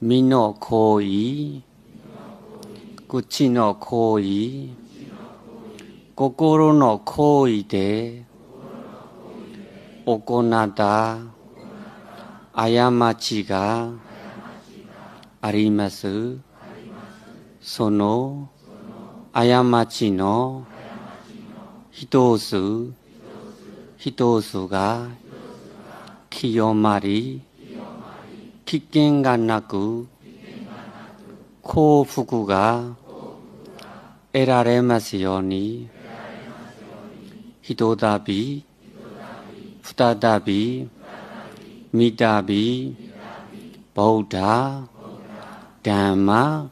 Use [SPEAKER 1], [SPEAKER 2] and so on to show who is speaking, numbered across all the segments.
[SPEAKER 1] 身の行為、口の行為、心の行為で行った過ちがあります。その過ちの一つ一つが清まり、危険がなく幸福が得られますように、ひとたび、再び、三たび、ဗုဒ္ဓ、ဓမ္မ、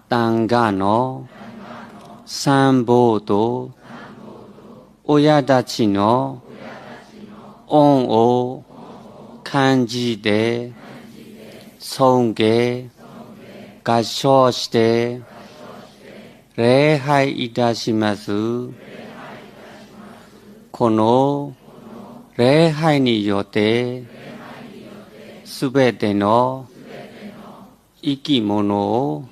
[SPEAKER 1] သံဃの三宝と親たちの恩を感じて尊敬合唱して礼拝いたします。この礼拝によってすべての生き物を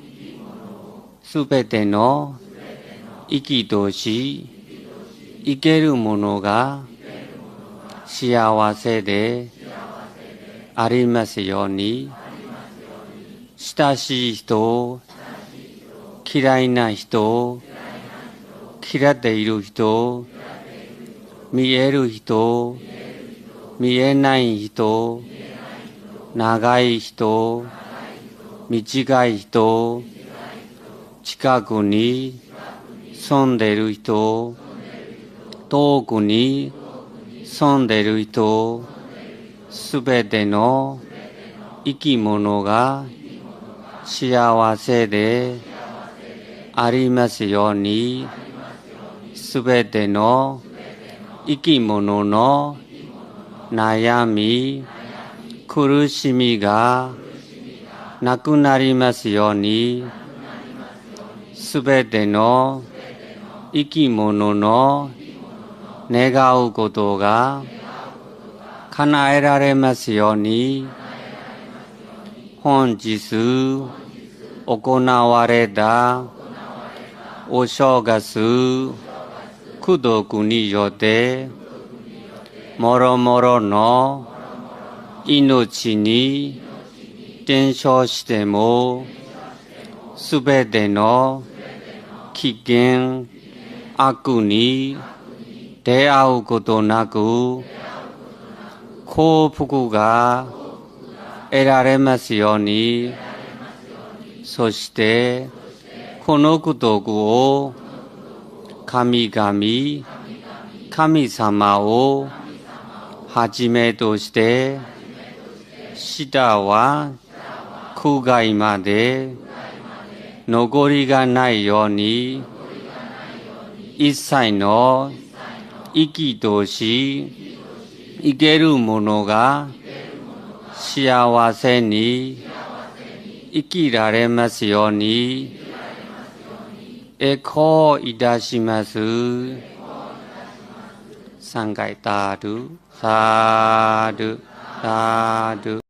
[SPEAKER 1] すべての生きとし生けるものが幸せでありますように、親しい人、嫌いな人、嫌っている人、見える人、見えない人、長い人、短い人、近くに住んでいる人、遠くに住んでいる人、すべての生き物が幸せでありますように、すべての生き物の悩み、苦しみがなくなりますように、すべての生き物の願うことが叶えられますように、本日行われたお正月功徳によってもろもろの命に伝承してもすべての危険悪に出会うことなく幸福が得られますように、そしてこの功徳を神々、神様をはじめとして下は空外まで残りがないように、一切の生きとし生けるものが幸せに生きられますように栄光いたします。3回タドゥ、サドゥ、サドゥ。